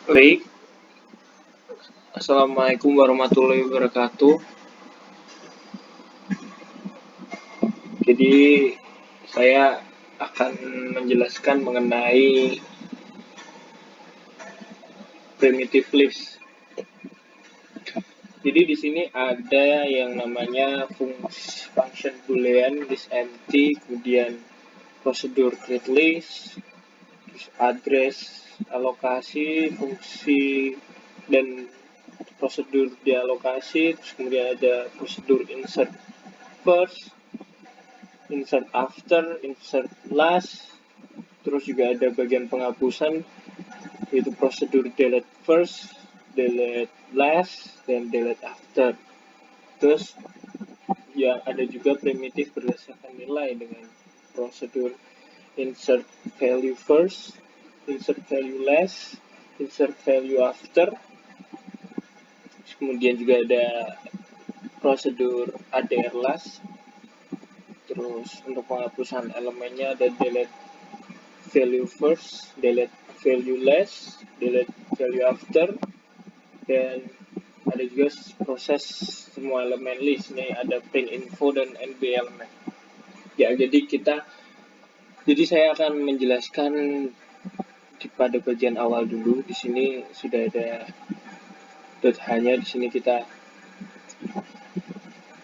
Baik, Assalamualaikum warahmatullahi wabarakatuh. Jadi, saya akan menjelaskan mengenai primitive list. Jadi di sini ada yang namanya function boolean list empty, kemudian prosedur create list, terus address, alokasi, fungsi, dan prosedur dialokasi, terus kemudian ada prosedur insert first, insert after, insert last, terus juga ada bagian penghapusan yaitu prosedur delete first, delete last, dan delete after. Terus ya ada juga primitif berdasarkan nilai dengan prosedur insert value first, insert value last, insert value after. Terus kemudian juga ada prosedur ADR last. Terus untuk penghapusan elemennya ada delete value first, delete value last, delete value after, dan ada juga proses semua elemen list. Nih ada print info dan nb elemen. Ya, jadi saya akan menjelaskan pada bagian awal dulu. Di sini sudah ada .h-nya. Di sini kita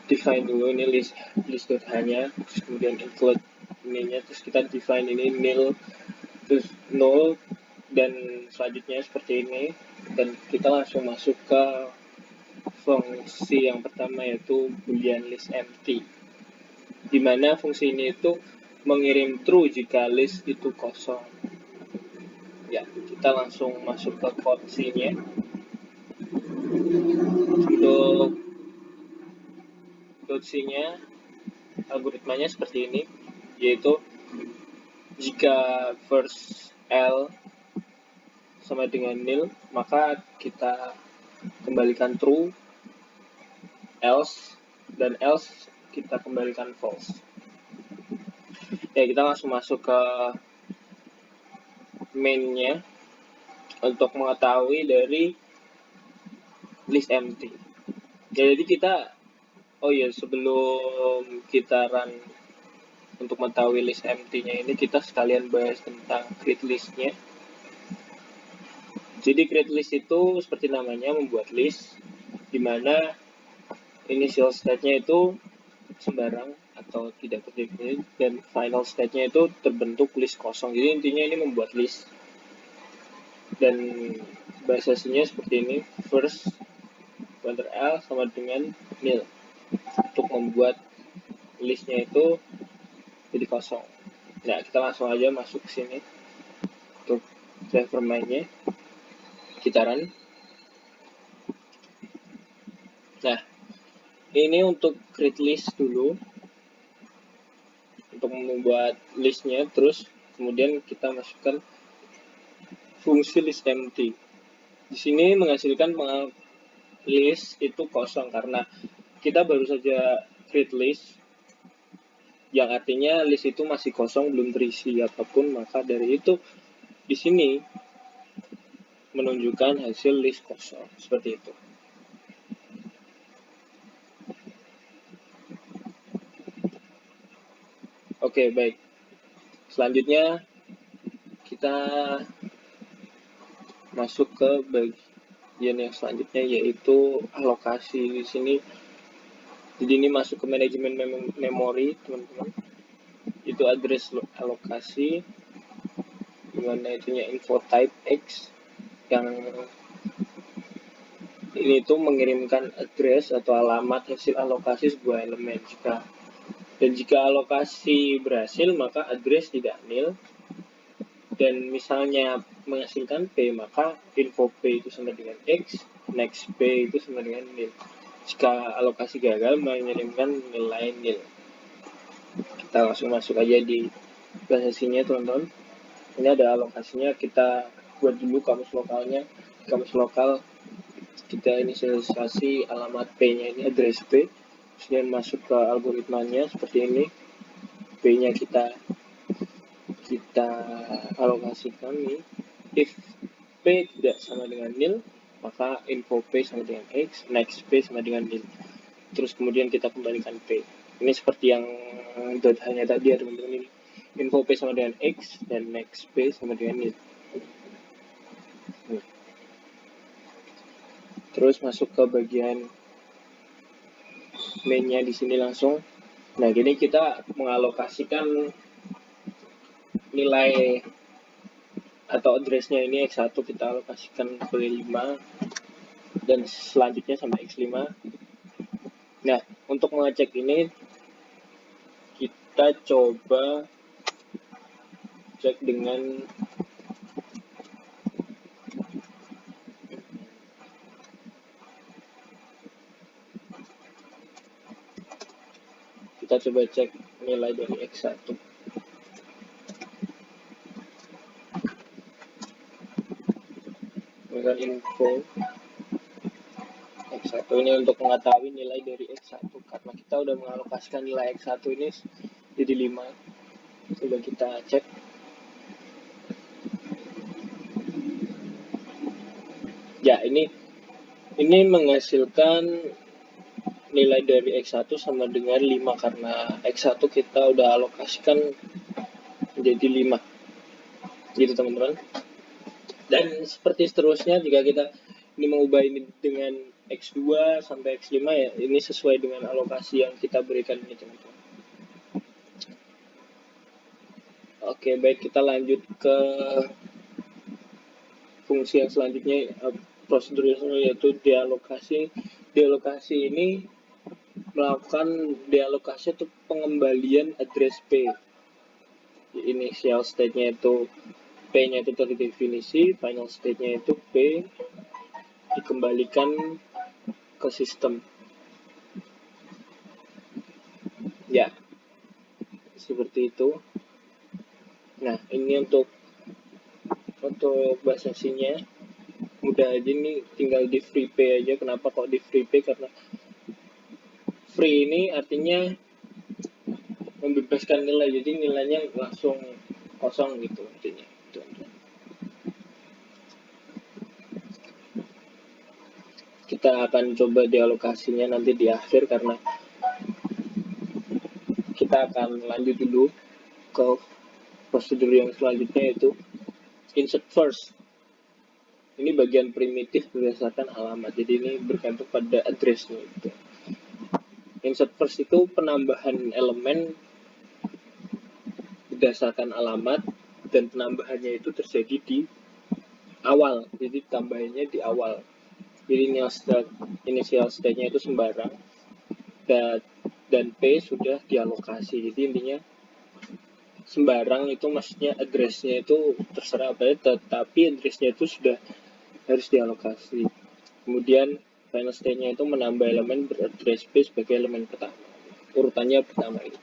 define dulu ini list .h-nya, terus kemudian include ininya, terus kita define ini nil, terus null, dan selanjutnya seperti ini. Dan kita langsung masuk ke fungsi yang pertama yaitu boolean list empty, di mana fungsi ini itu mengirim true jika list itu kosong. Ya, kita langsung masuk ke code-nya. Untuk C-nya, algoritmanya seperti ini, yaitu jika first L sama dengan nil, maka kita kembalikan true, else kita kembalikan false. Ya, kita langsung masuk ke main-nya untuk mengetahui dari list empty. Ya, jadi kita sebelum kita run untuk mengetahui list empty-nya ini, kita sekalian bahas tentang create list-nya. Jadi create list itu seperti namanya, membuat list, dimana initial state-nya itu sembarang atau tidak terdefinite, dan final state-nya itu terbentuk list kosong. Jadi intinya ini membuat list. Dan bahasa aslinya seperti ini, first pointer L sama dengan nil, untuk membuat listnya itu jadi kosong. Nah, kita langsung aja masuk ke sini untuk driver mainnya, kita run. Nah, ini untuk create list dulu, untuk membuat listnya, terus kemudian kita masukkan fungsi list empty. Di sini menghasilkan list itu kosong karena kita baru saja create list, yang artinya list itu masih kosong, belum terisi apapun. Maka dari itu di sini menunjukkan hasil list kosong seperti itu. Oke, baik. Selanjutnya kita masuk ke bagian yang selanjutnya, yaitu alokasi. Di sini jadi ini masuk ke manajemen memori, teman-teman. Itu address alokasi, dimana itunya info type X, yang ini tuh mengirimkan address atau alamat hasil alokasi sebuah elemen. Jika alokasi berhasil, maka address tidak nil. Dan misalnya menghasilkan P, maka info P itu sama dengan X, next P itu sama dengan nil. Jika alokasi gagal, mengirimkan nilai nil. Kita langsung masuk aja di bahasanya, teman-teman. Ini ada alokasinya, kita buat dulu kamus lokalnya. Kamus lokal kita inisialisasi alamat P-nya ini address P, kemudian masuk ke algoritmanya seperti ini. P-nya kita kita alokasikan nih, if P tidak sama dengan nil, maka info P sama dengan X, next P sama dengan nil. Terus kemudian kita kembalikan P. Ini seperti yang hanya tadi ya teman-teman, ini info P sama dengan X dan next P sama dengan nil. Terus masuk ke bagian mainnya di sini langsung. Nah, gini kita mengalokasikan nilai atau addressnya ini X1 kita alokasikan ke 5 dan selanjutnya sama X5. Nah, untuk mengecek ini kita coba cek dengan cek nilai dari X1 dengan info X1 ini untuk mengetahui nilai dari X1 karena kita udah mengalokasikan nilai X1 ini jadi 5. Coba kita cek. Ya, ini menghasilkan nilai dari X1 sama dengan 5 karena X1 kita udah alokasikan menjadi 5. Gitu teman-teman. Dan seperti seterusnya jika kita ini mengubah ini dengan X2 sampai X5 ya, ini sesuai dengan alokasi yang kita berikan ini teman-teman. Oke, baik, kita lanjut ke fungsi yang selanjutnya, prosedur yaitu dealokasi. Dealokasi ini melakukan dealokasi atau pengembalian address P. Initial state-nya itu P-nya itu terdefinisi, final state-nya itu P dikembalikan ke sistem. Ya, seperti itu. Nah, ini untuk bahasa aslinya mudah aja nih, tinggal di free P aja. Kenapa kok di free P? Karena free ini artinya membebaskan nilai, jadi nilainya langsung kosong gitu artinya. Kita akan coba dialokasinya nanti di akhir karena kita akan lanjut dulu ke prosedur yang selanjutnya, yaitu insert first. Ini bagian primitif berdasarkan alamat, jadi ini bergantung pada addressnya gitu. Insert first itu penambahan elemen berdasarkan alamat dan penambahannya itu terjadi di awal, jadi tambahannya di awal. Jadi initial state-nya itu sembarang dan P sudah dialokasi. Jadi intinya sembarang itu maksudnya address-nya itu terserah apa ya, tetapi address-nya itu sudah harus dialokasi. Kemudian final state-nya itu menambah elemen beraddress P sebagai elemen pertama. Urutannya pertama ini.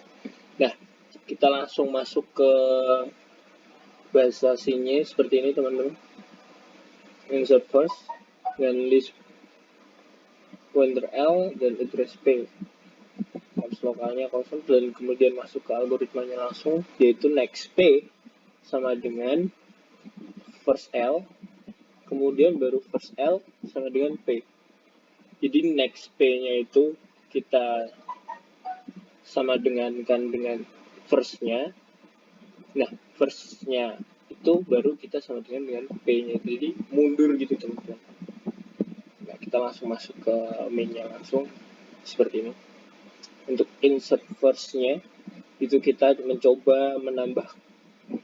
Nah, kita langsung masuk ke bahasa C-nya seperti ini teman-teman. Insert first dengan list pointer L dan address P. Lokalnya kosong dan kemudian masuk ke algoritmanya langsung, yaitu next P sama dengan first L, kemudian baru first L sama dengan P. Jadi next P-nya itu kita sama dengankan dengan first-nya. Nah, first-nya itu baru kita sama dengan P-nya. Jadi mundur gitu teman-teman. Nah, kita langsung masuk ke main-nya langsung seperti ini. Untuk insert first-nya itu kita mencoba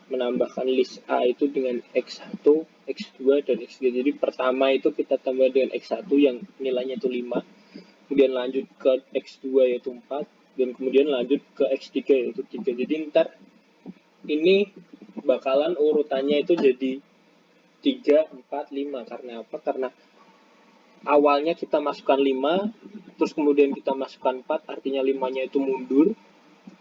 menambahkan list A itu dengan X1, X2, dan X3. Jadi pertama itu kita tambah dengan X1 yang nilainya itu 5, kemudian lanjut ke X2 yaitu 4, dan kemudian lanjut ke X3 yaitu 3. Jadi ntar ini bakalan urutannya itu jadi 3, 4, 5. Karena apa? Karena awalnya kita masukkan 5, terus kemudian kita masukkan 4, artinya 5-nya itu mundur,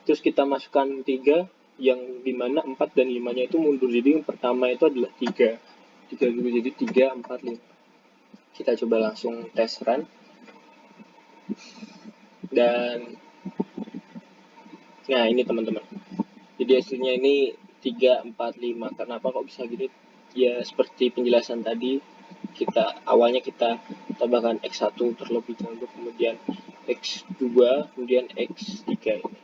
terus kita masukkan 3, yang dimana 4 dan 5-nya itu mundur. Jadi yang pertama itu adalah 3 dulu, jadi 3, 4, 5. Kita coba langsung tes run. Dan nah ini teman-teman, jadi hasilnya ini 3, 4, 5. Kenapa kok bisa gitu? Ya seperti penjelasan tadi, awalnya kita tambahkan X1 terlebih dahulu, kemudian X2, kemudian X3 ini.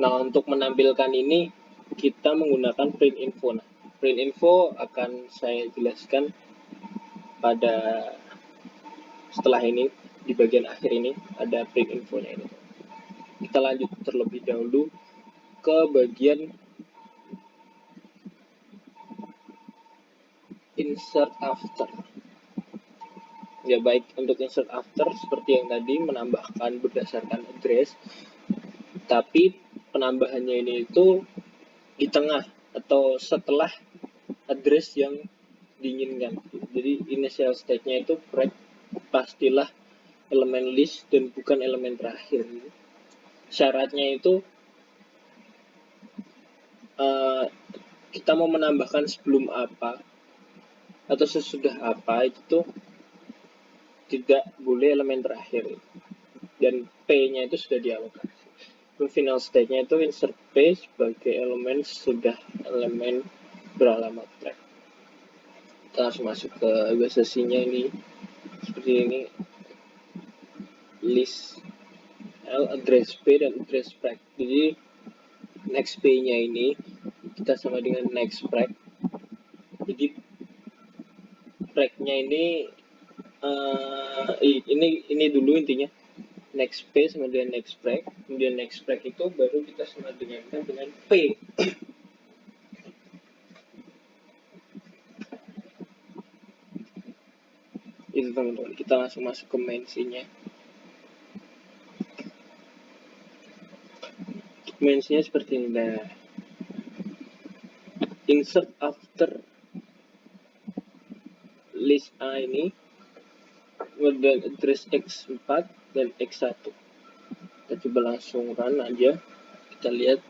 Nah, untuk menampilkan ini kita menggunakan print info. Nah, print info akan saya jelaskan pada setelah ini, di bagian akhir ini ada print infonya ini. Kita lanjut terlebih dahulu ke bagian insert after. Ya, baik, untuk insert after seperti yang tadi, menambahkan berdasarkan address, tapi penambahannya ini itu di tengah atau setelah address yang diinginkan. Jadi initial state-nya itu pastilah elemen list dan bukan elemen terakhir. Syaratnya itu kita mau menambahkan sebelum apa atau sesudah apa itu tidak boleh elemen terakhir, dan P-nya itu sudah dialokasi. Final state-nya itu insert P sebagai elemen sudah elemen beralamat track. Kita langsung masuk ke bahasa C-nya ini seperti ini, list L, address P dan address track. Jadi next P-nya ini kita sama dengan next track. Jadi track-nya ini dulu intinya, next P sama dengan next track, kemudian next track itu baru kita sama dengan P. Itu teman-teman, kita langsung masuk ke main C-nya. Main C-nya seperti ini. Nah, insert after list A ini kemudian address X4 dan X1. Kita coba langsung run aja, kita lihat.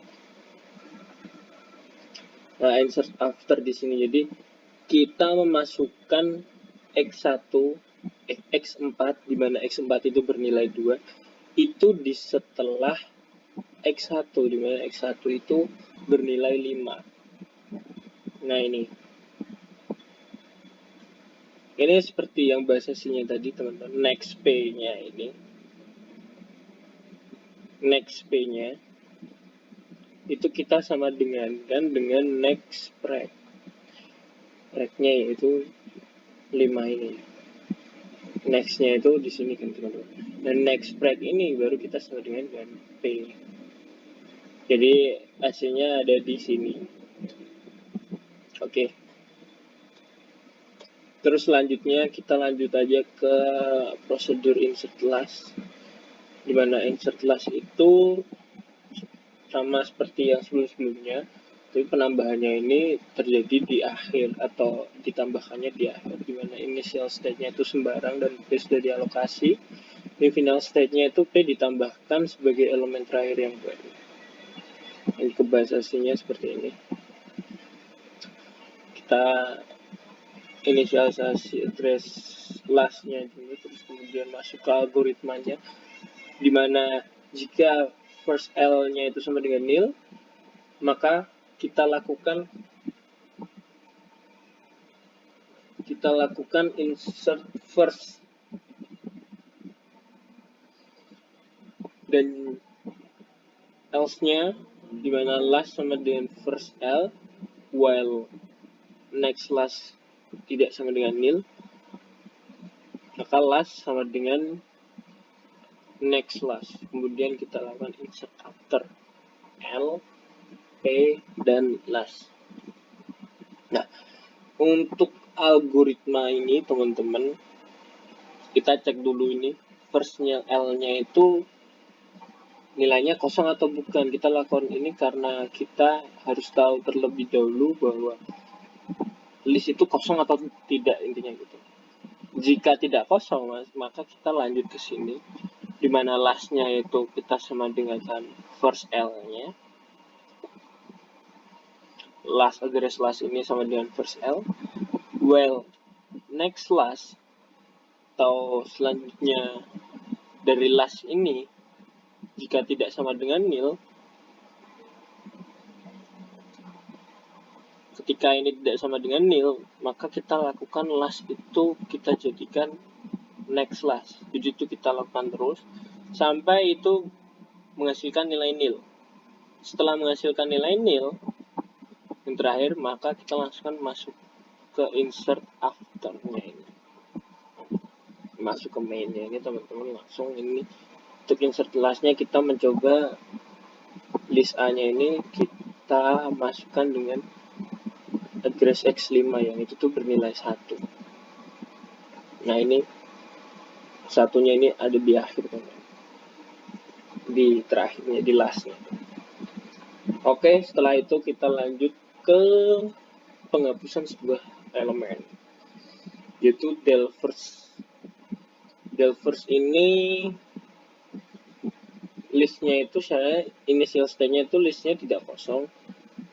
Nah, insert after di sini, jadi kita memasukkan X1, X4, di mana X4 itu bernilai 2, itu di setelah X1, di mana X1 itu bernilai 5. Nah, ini seperti yang bahasa C-nya tadi, teman-teman. Next P-nya ini, next P-nya itu kita sama dengan next track. Track-nya yaitu 5 ini. Next-nya itu di sini kan, teman-teman. Dan next track ini baru kita sama dengan P. Jadi hasilnya ada di sini. Oke. Terus selanjutnya kita lanjut aja ke prosedur insert last, dimana insert last itu sama seperti yang sebelum-sebelumnya, tapi penambahannya ini terjadi di akhir atau ditambahkannya di akhir, dimana initial state-nya itu sembarang dan P sudah dialokasi. Di final state-nya itu P ditambahkan sebagai elemen terakhir yang baru. Ini kebahasasinya seperti ini. Kita inisialisasi address last-nya dulu, terus kemudian masuk ke algoritmanya, dimana jika first L-nya itu sama dengan nil, maka kita lakukan insert first, dan else-nya dimana last sama dengan first L, while next last tidak sama dengan nil, maka last sama dengan next last. Kemudian kita lakukan insert after L, P, dan last. Nah, untuk algoritma ini teman-teman, kita cek dulu ini firstnya L-nya itu nilainya kosong atau bukan. Kita lakukan ini karena kita harus tahu terlebih dahulu bahwa list itu kosong atau tidak, intinya gitu. Jika tidak kosong, maka kita lanjut ke sini, dimana last-nya itu kita sama dengan first L-nya. Last address last ini sama dengan first L. Well, next last atau selanjutnya dari last ini jika tidak sama dengan nil, Ketika ini tidak sama dengan nil, maka kita lakukan last itu kita jadikan next last. Jadi itu kita lakukan terus sampai itu menghasilkan nilai nil. Setelah menghasilkan nilai nil yang terakhir, maka kita langsung masuk ke insert after-nya ini. Masuk ke main-nya ini teman-teman, langsung ini untuk insert last-nya kita mencoba list A-nya ini kita masukkan dengan address X5 yang itu tuh bernilai 1. Nah ini satunya ini ada di akhir teman-teman, di terakhirnya, di last-nya. Oke, setelah itu kita lanjut ke penghapusan sebuah elemen, yaitu del first. Del first ini listnya itu saya initial state-nya itu listnya tidak kosong,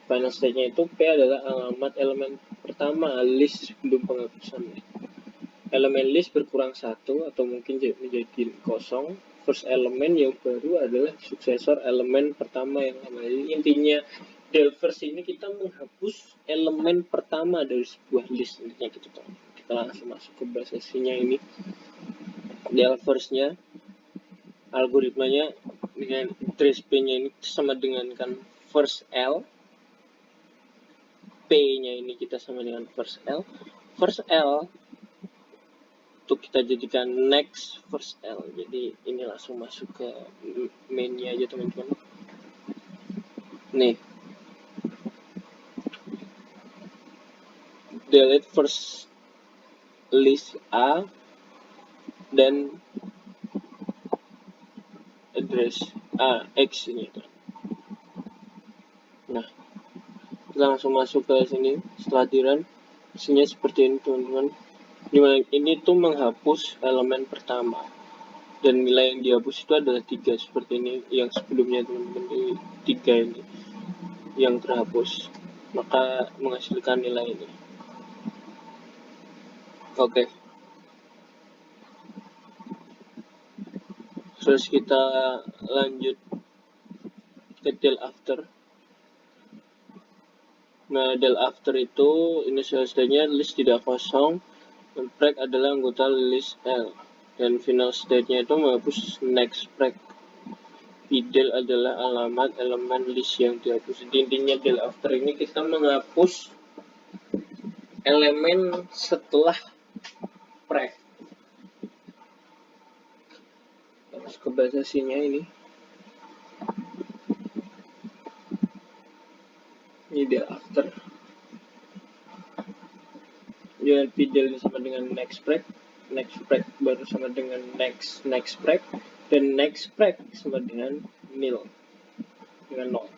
final state-nya itu P adalah alamat elemen pertama list sebelum penghapusan. Elemen list berkurang 1 atau mungkin menjadi kosong. First element yang baru adalah suksesor elemen pertama yang lama. Jadi intinya del first ini kita menghapus elemen pertama dari sebuah list. Intinya gitu. Kita langsung masuk ke basisnya ini. Del first-nya algoritmanya dengan trace P-nya ini sama dengan kan first L, P-nya ini kita sama dengan first L. First L untuk kita jadikan next first L. Jadi ini langsung masuk ke main-nya aja teman-teman. Nih, delete first list A dan address X ini. Nah, kita langsung masuk ke sini. Setelah di run, isinya seperti ini teman-teman. Dimana ini tuh menghapus elemen pertama dan nilai yang dihapus itu adalah 3 seperti ini. Yang sebelumnya teman-teman, 3 ini yang terhapus, maka menghasilkan nilai ini. Oke. Terus kita lanjut ke del after. Nah, del after itu initial state-nya list tidak kosong, dan break adalah anggota list L, dan final state-nya itu menghapus next break. Del adalah alamat elemen list yang dihapus. Jadi intinya del after ini kita menghapus elemen setelah break. Terus ke basisnya ini del after. Dengan del sama dengan next break baru sama dengan next break, dan next break sama dengan nil, dengan 0.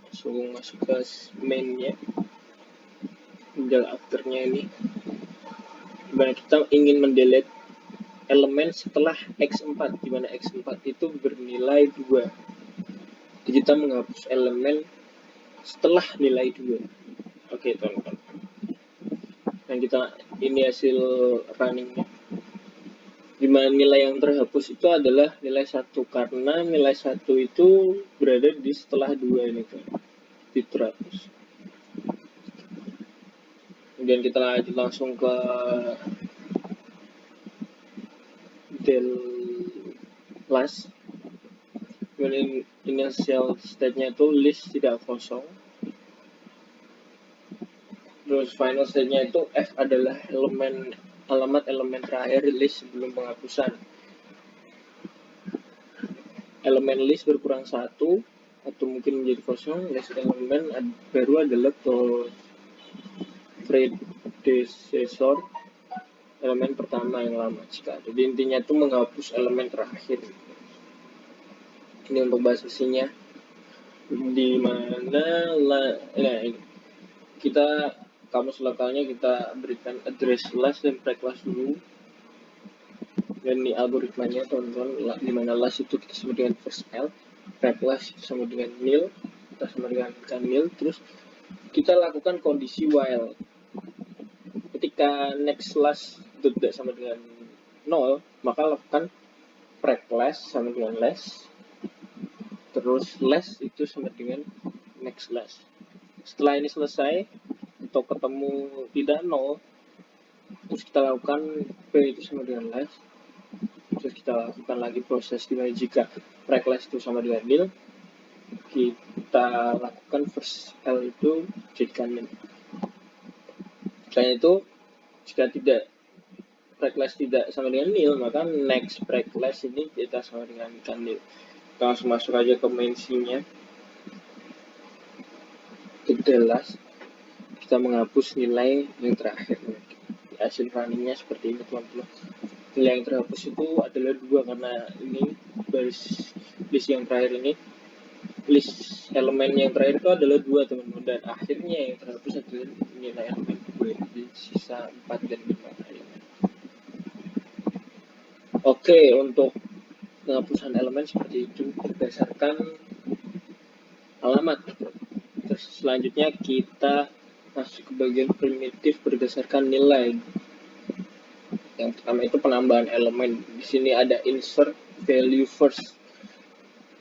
Langsung masuk ke main-nya, del after-nya ini, dimana kita ingin mendelete elemen setelah X4, dimana X4 itu bernilai 2. Jadi kita menghapus elemen setelah nilai 2. Oke teman-teman, dan kita ini hasil runningnya, dimana nilai yang terhapus itu adalah nilai 1 karena nilai 1 itu berada di setelah 2 ini kan, terhapus. Kemudian kita lanjut langsung ke del last. Kemudian initial state-nya itu list tidak kosong. Terus final state-nya itu F adalah alamat elemen terakhir list sebelum penghapusan. Elemen list berkurang 1 atau mungkin menjadi kosong. List elemen baru adalah predecessor elemen pertama yang lama jika. Jadi intinya itu menghapus elemen terakhir. Ini untuk basisnya, di mana kita kamus lokalnya kita berikan address last dan break last dulu. Dan ini algoritmanya teman-teman, dimana last itu kita sama dengan first L, break last itu sama dengan nil, kita sama dengan nil. Terus kita lakukan kondisi while. Ketika next last itu tidak sama dengan 0, maka lakukan break last sama dengan last, terus last itu sama dengan next last. Setelah ini selesai atau ketemu tidak 0, terus kita lakukan P itu sama dengan less, terus kita lakukan lagi proses dimana jika preg less itu sama dengan nil, kita lakukan first L itu jadikan nil. Selain itu, jika tidak preg less tidak sama dengan nil, maka next preg less ini kita sama dengan nil. Kita langsung masuk aja ke main scene-nya. Jelas kita menghapus nilai yang terakhir. Hasil runningnya seperti ini, teman-teman. Nilai yang terhapus itu adalah 2 karena ini baris list yang terakhir ini, list elemen yang terakhir itu adalah 2, teman-teman, dan akhirnya yang terhapus adalah nilai elemen 2, jadi sisa 4 dan 5 elemen. Oke, untuk penghapusan elemen seperti itu berdasarkan alamat. Terus selanjutnya kita masuk ke bagian primitif berdasarkan nilai. Yang pertama itu penambahan elemen. Di sini ada insert value first,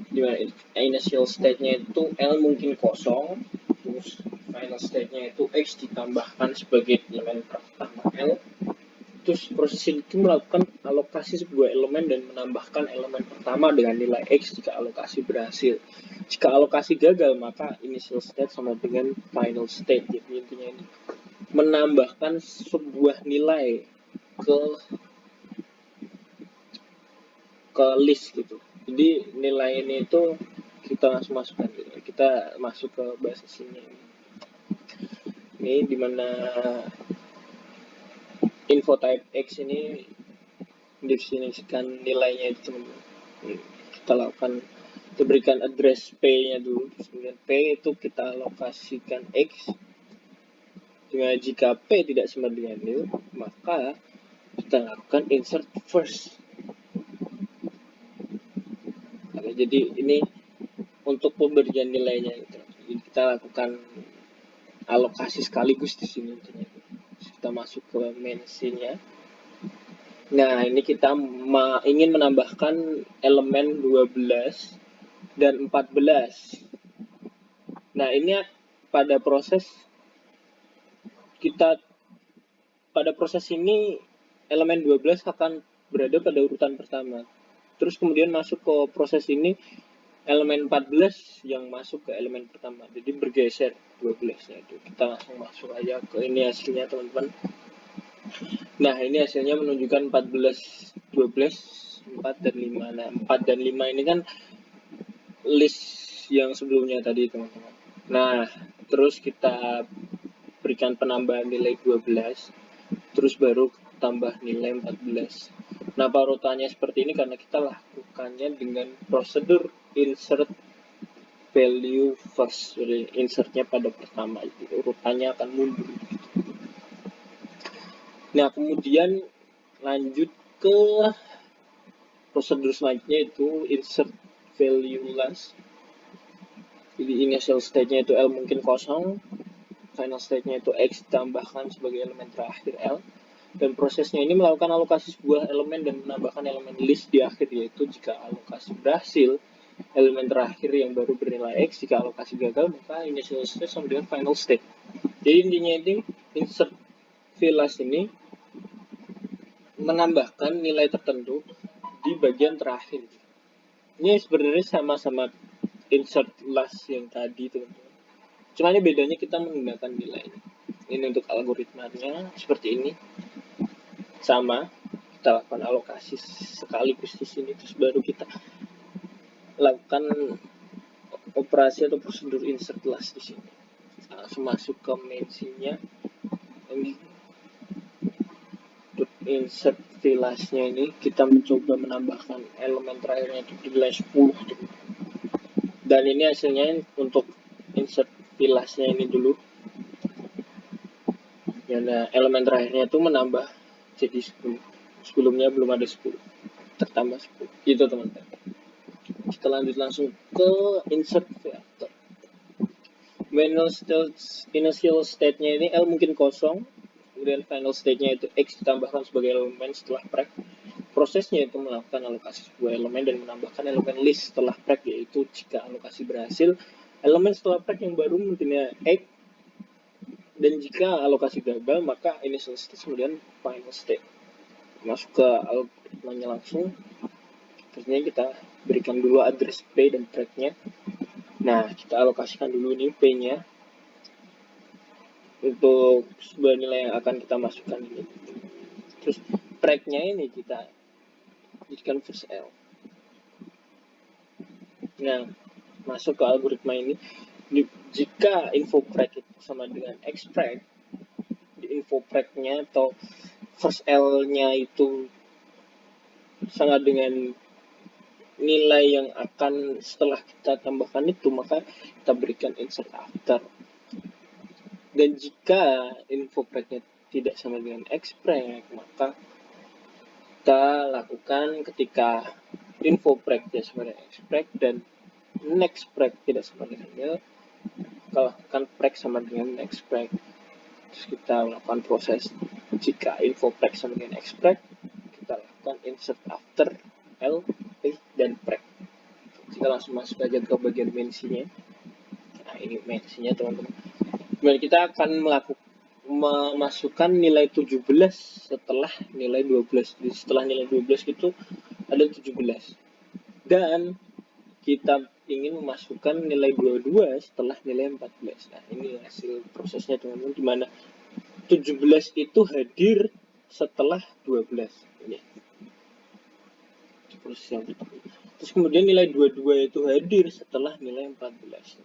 dimana initial state-nya itu L mungkin kosong, terus final state-nya itu X ditambahkan sebagai elemen pertama L. Terus proses ini itu melakukan alokasi sebuah elemen dan menambahkan elemen pertama dengan nilai X jika alokasi berhasil. Jika alokasi gagal, maka initial state sama dengan final state. Jadi intinya ini menambahkan sebuah nilai ke list gitu. Jadi nilai ini itu kita langsung masukkan gitu. Kita masuk ke basis ini. Ini dimana info type X ini definisikan nilainya itu, teman-teman. Kita lakukan, kita berikan address P-nya dulu. Kemudian P itu kita alokasikan X. Dimana jika P tidak sama dengan nil, maka kita lakukan insert first. Oke, jadi ini untuk pemberian nilainya gitu. Jadi kita lakukan alokasi sekaligus di sini. Kita masuk ke main scene-nya. Nah, ini kita ingin menambahkan elemen 12 dan 14. Nah, ini pada proses ini elemen 12 akan berada pada urutan pertama. Terus kemudian masuk ke proses ini elemen 14 yang masuk ke elemen pertama. Jadi bergeser 12-nya itu. Kita langsung masuk aja ke ini hasilnya, teman-teman. Nah, ini hasilnya menunjukkan 14, 12, 4 dan 5. Nah, 4 dan 5 ini kan list yang sebelumnya tadi, teman-teman. Nah, terus kita berikan penambahan nilai 12, terus baru tambah nilai 14. Nah, urutannya seperti ini karena kita lakukannya dengan prosedur insert value first. Jadi insertnya pada pertama, jadi urutannya akan mundur. Nah, kemudian lanjut ke prosedur selanjutnya itu insert value last. Jadi initial state-nya itu L mungkin kosong, final state-nya itu X ditambahkan sebagai elemen terakhir L. Dan prosesnya ini melakukan alokasi sebuah elemen dan menambahkan elemen list di akhir, yaitu jika alokasi berhasil, elemen terakhir yang baru bernilai X. Jika alokasi gagal, maka initial state sama dengan final state. Jadi intinya ini insert last ini menambahkan nilai tertentu di bagian terakhir. Ini sebenarnya sama-sama insert last yang tadi, teman-teman. Cuma ini bedanya kita menggunakan nilai ini. Ini untuk algoritmanya seperti ini. Sama, kita lakukan alokasi sekaligus di sini, terus baru kita lakukan operasi atau prosedur insert last di sini. Langsung masuk ke main scene-nya. Ini untuk insert last-nya ini kita mencoba menambahkan elemen terakhirnya itu nilai 10. Dan ini hasilnya untuk insert last-nya ini dulu. Ya, elemen terakhirnya itu menambah jadi 10. Sebelumnya belum ada 10. Tertambah 10. Gitu, teman-teman. Kita lanjut langsung ke insert vector. Initial state-nya ini L mungkin kosong, kemudian final state-nya itu X ditambahkan sebagai elemen setelah preg. Prosesnya itu melakukan alokasi sebuah elemen dan menambahkan elemen list setelah preg, yaitu jika alokasi berhasil, Elemen setelah prek yang baru mungkinnya egg, dan jika alokasi gagal maka initial state kemudian final state. Masuk ke algoritmanya langsung. Terusnya kita berikan dulu address P dan prek-nya. Nah, kita alokasikan dulu nih P-nya untuk sebuah nilai yang akan kita masukkan ini. Terus prek-nya ini kita jadikan first L. Nah, masuk ke algoritma ini. Jika info prek itu sama dengan expreg, di info prek-nya atau first L-nya itu sama dengan nilai yang akan setelah kita tambahkan itu, maka kita berikan insert after. Dan jika info prek-nya tidak sama dengan expreg, maka kita lakukan ketika info prek tidak sama dengan expreg dan next prek tidak sama dengan nil, kita lakukan prek sama dengan next prek. Terus kita lakukan proses jika info prek sama dengan expreg, kita lakukan insert after L, P, dan prek. Kita langsung masuk aja ke bagian mensinya. Nah, ini mensinya teman-teman. Kemudian kita akan memasukkan nilai 17 setelah nilai 12. Jadi setelah nilai 12 itu ada 17. Dan kita ingin memasukkan nilai 22 setelah nilai 14. Nah, ini hasil prosesnya teman-teman, di mana 17 itu hadir setelah 12. Ini proses yang pertama. Terus kemudian nilai 22 itu hadir setelah nilai 14.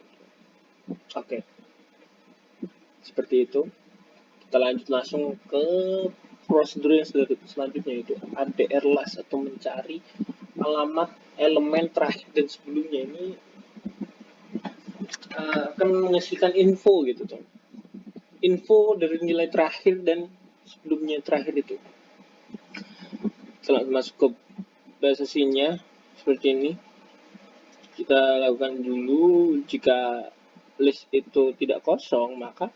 Oke. Seperti itu. Kita lanjut langsung ke prosedur yang selanjutnya, yaitu ADR last atau mencari alamat elemen terakhir dan sebelumnya. Ini akan menghasilkan info gitu tuh. Info dari nilai terakhir dan sebelumnya terakhir itu. Kita masuk ke bahasa C-nya seperti ini. Kita lakukan dulu, jika list itu tidak kosong maka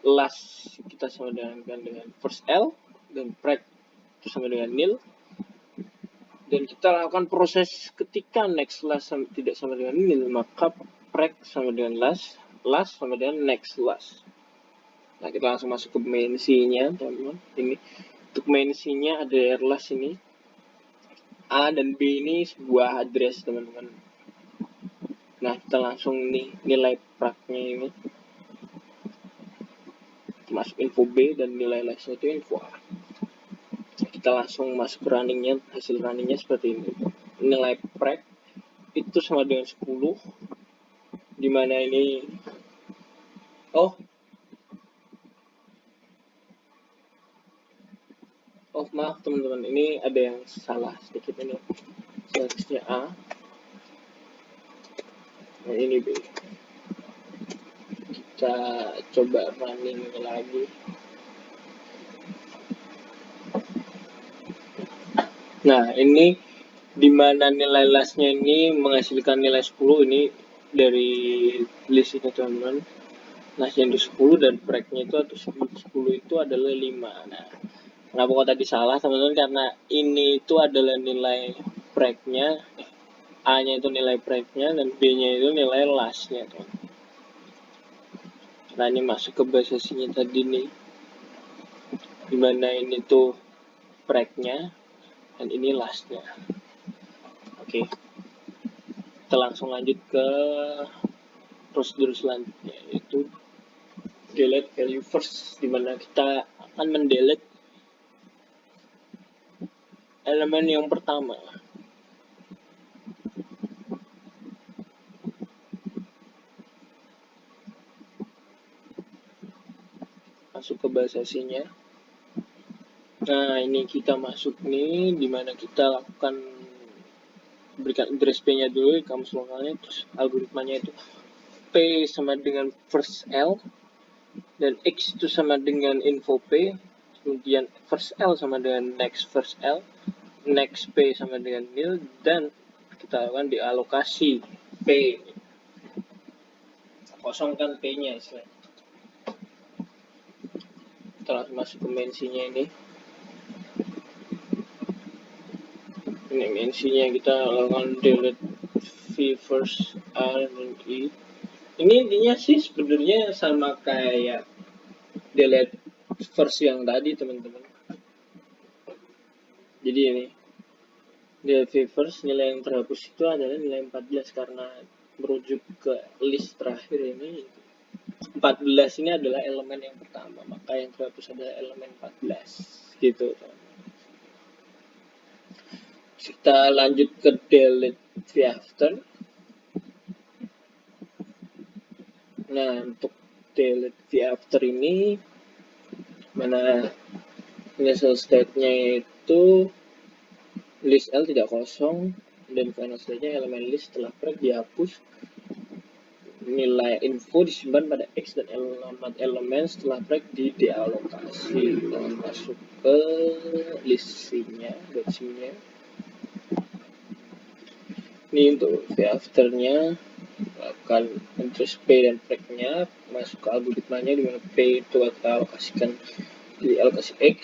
last kita sama dengan first L dan prek itu sama dengan nil, dan kita lakukan proses ketika next last tidak sama dengan nil, maka prek sama dengan last sama dengan next last. Nah, kita langsung masuk ke main C-nya teman-teman. Ini untuk main C-nya ada last ini, A dan B ini sebuah address teman-teman. Nah, kita langsung nih nilai praknya ini masuk info B dan nilai lastnya itu info A. Kita langsung masuk runningnya, hasil runningnya seperti ini. Nilai prek itu sama dengan 10, dimana ini maaf teman-teman, ini ada yang salah sedikit, ini seharusnya A, nah ini B. Kita coba running lagi. Nah, ini dimana nilai lastnya ini menghasilkan nilai 10, ini dari list ini teman-teman. Lastnya itu 10 dan prek-nya itu atau 10 itu adalah 5. Nah, kenapa kok tadi salah teman-teman? Karena ini itu adalah nilai prek-nya, A-nya itu nilai prek-nya dan B-nya itu nilai lastnya teman-teman. Nah, ini masuk ke bahasa C-nya tadi nih, dimana ini tuh prek-nya dan ini lastnya. Oke, kita langsung lanjut ke prosedur selanjutnya, yaitu delete value first, dimana kita akan mendelete elemen yang pertama. Masuk ke bahasa C-nya. Nah, ini kita masuk nih, dimana kita lakukan berikan address P-nya dulu, kamus lokalnya, terus algoritmanya itu P sama dengan first L dan X itu sama dengan info P, kemudian first L sama dengan next first L, next P sama dengan nil, dan kita lakukan dialokasi P, kosongkan P-nya istilahnya. Kita langsung masuk ke mensinya ini. Ini mensinya kita lakukan delete v first A dan I. Ini intinya sih sebenarnya sama kayak delete versi yang tadi teman-teman. Jadi ini delete first, nilai yang terhapus itu adalah nilai 14 karena merujuk ke list terakhir ini. 14 ini adalah elemen yang pertama, maka yang terhapus adalah elemen 14 gitu. Kita lanjut ke delete after. Nah, untuk delete after ini mana initial state-nya itu list L tidak kosong dan final state-nya elemen list setelah break dihapus, nilai info disimpan pada X dan alamat elemen setelah break di dealokasi. Dan masuk ke list-nya, ini untuk afternya akan interest P dan break-nya masuk ke algoritmanya di mana P itu kita alokasikan di alokasi X.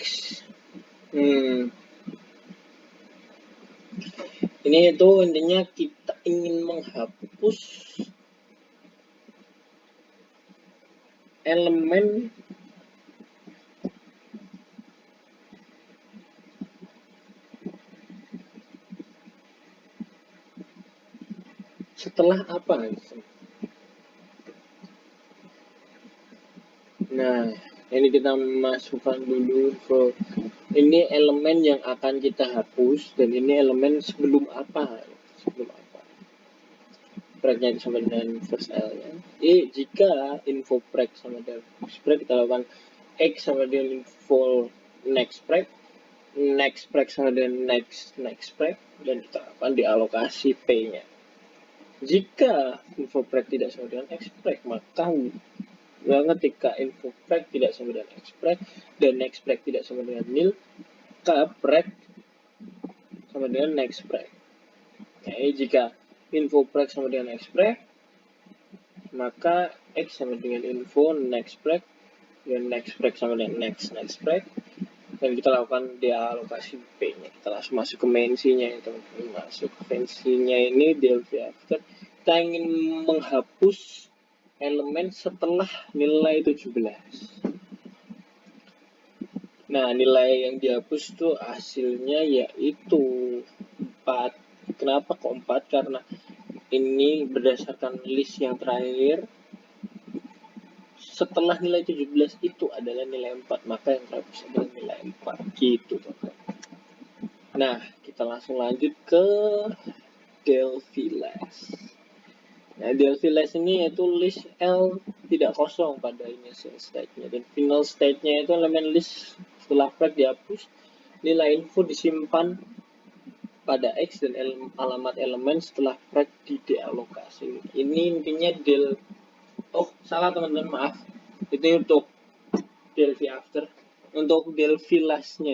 Ini itu intinya kita ingin menghapus elemen setelah apa? Nah, ini kita masukkan dulu ke ini elemen yang akan kita hapus dan ini elemen sebelum apa? Breaknya sama dengan first L-nya. Jika info break sama dengan first break, kita lakukan X sama dengan info next break sama dengan next break, dan kita lakukan dialokasi P-nya. Jika info break tidak sama dengan X break, maka ketika info break tidak sama dengan X break dan next break tidak sama dengan nil, maka break sama dengan next break. Jika info break sama dengan next break, maka X sama dengan info next break dan next break sama dengan next break, dan kita lakukan dialokasi P-nya. Kita langsung masuk ke main C-nya ya teman-teman. Masuk ke main C-nya ini delete after. Kita ingin menghapus elemen setelah nilai 17. Nah, nilai yang dihapus tuh hasilnya yaitu 4. Kenapa kok 4? Karena ini berdasarkan list yang terakhir. Setelah nilai 17 itu adalah nilai 4, maka yang terhapus adalah nilai 4 gitu teman-teman. Nah, kita langsung lanjut ke Delphi list. Nah, Delphi list ini yaitu list L tidak kosong pada initial state-nya dan final state-nya itu elemen list setelah break dihapus, nilai info disimpan pada X dan alamat elemen setelah break di dealokasi. Ini intinya salah teman-teman, maaf. Itu untuk Delphi after. Untuk Delphi last-nya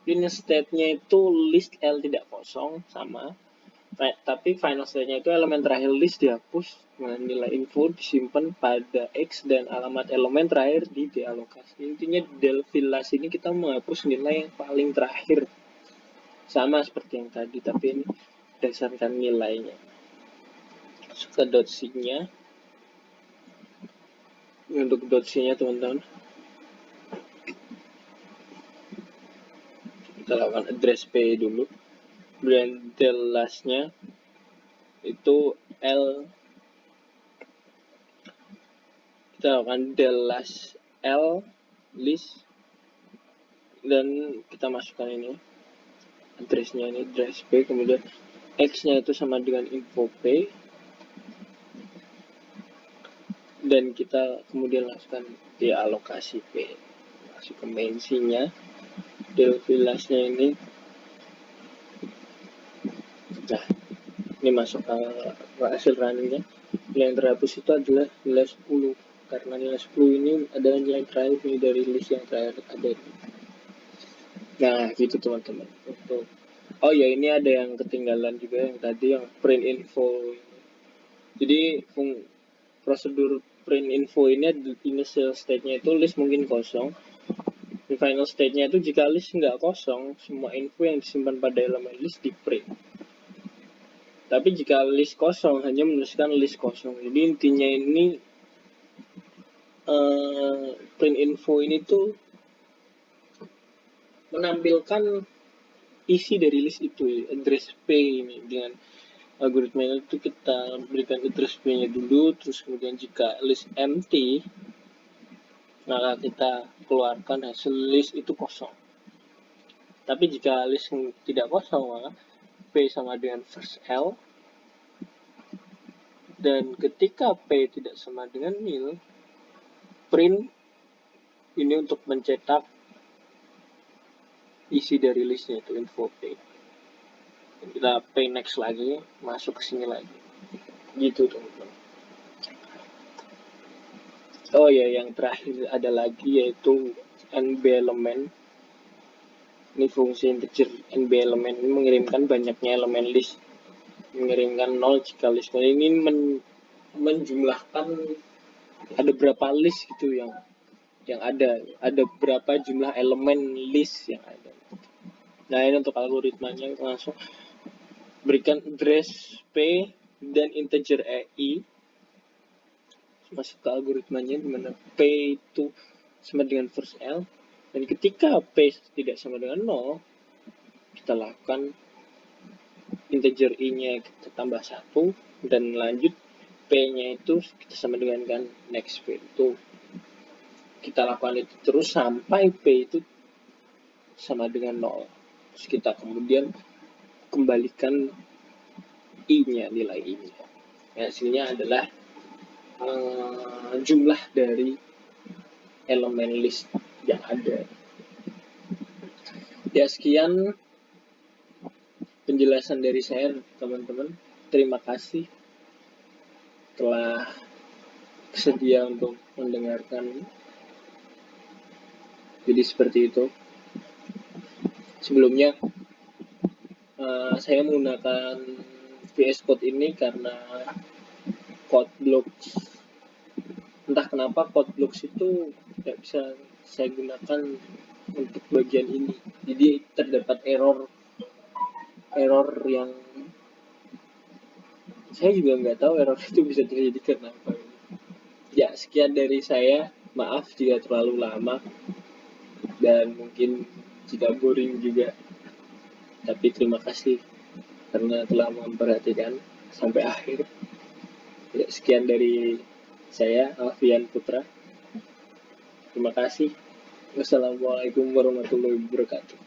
ini state-nya itu list L tidak kosong sama, tapi final state-nya itu elemen terakhir list dihapus dengan nilai info disimpan pada X dan alamat elemen terakhir di dealokasi. Intinya Delphi last ini kita menghapus nilai yang paling terakhir, sama seperti yang tadi, tapi ini berdasarkan nilainya. Masuk ke .c-nya. Untuk .c-nya teman-teman, kita lakukan address P dulu, dan del last-nya itu L, kita lakukan del last L list, dan kita masukkan ini address-nya, ini address P, kemudian X-nya itu sama dengan info P, dan kita kemudian lakukan dialokasi P. Masuk ke main C-nya, Delphi last-nya ini. Nah, ini masuk ke hasil runningnya. Yang terhapus itu adalah nilai 10, karena nilai 10 ini adalah nilai terakhir dari list yang terakhir ada. Nah, gitu teman-teman. Ini ada yang ketinggalan juga, yang tadi yang print info. Jadi prosedur print info ini initial state-nya itu list mungkin kosong. Di final state-nya itu jika list nggak kosong, semua info yang disimpan pada elemen list di print. Tapi jika list kosong hanya menuliskan list kosong. Jadi intinya ini print info ini tuh menampilkan isi dari list itu, address P ini. Dengan algoritma itu kita berikan address P-nya dulu, terus kemudian jika list empty, maka kita keluarkan hasil list itu kosong. Tapi jika list tidak kosong, maka P sama dengan first L, dan ketika P tidak sama dengan nil, print ini untuk mencetak isi dari listnya itu info P. Dan kita P next lagi, masuk ke sini lagi. Gitu teman-teman. Oh ya, yang terakhir ada lagi yaitu NB element. Ini fungsi integer NB element ini mengirimkan banyaknya elemen list. Mengirimkan 0 jika list ini menjumlahkan ada berapa list gitu yang ada berapa jumlah elemen list yang ada. Nah, ini untuk algoritmanya langsung berikan address P dan integer EI, masuk ke algoritmanya di mana P itu sama dengan first L, dan ketika P tidak sama dengan 0, kita lakukan integer I-nya kita tambah 1 dan lanjut P-nya itu kita sama dengan kan next P itu. Kita lakukan itu terus sampai P itu sama dengan 0. Terus kita kemudian kembalikan I-nya, nilai I-nya. Hasilnya adalah jumlah dari elemen list yang ada. Ya, sekian penjelasan dari saya, teman-teman. Terima kasih telah sedia untuk mendengarkan. Jadi seperti itu. Sebelumnya saya menggunakan VS Code ini karena CodeBlocks. Entah kenapa CodeBlocks itu tidak bisa saya gunakan untuk bagian ini. Jadi terdapat error yang saya juga nggak tahu error itu bisa terjadi karena apa. Ya, sekian dari saya. Maaf jika terlalu lama dan mungkin jika boring juga. Tapi terima kasih karena telah memperhatikan sampai akhir. Ya, sekian dari saya, Alfian Putra. Terima kasih. Wassalamualaikum warahmatullahi wabarakatuh.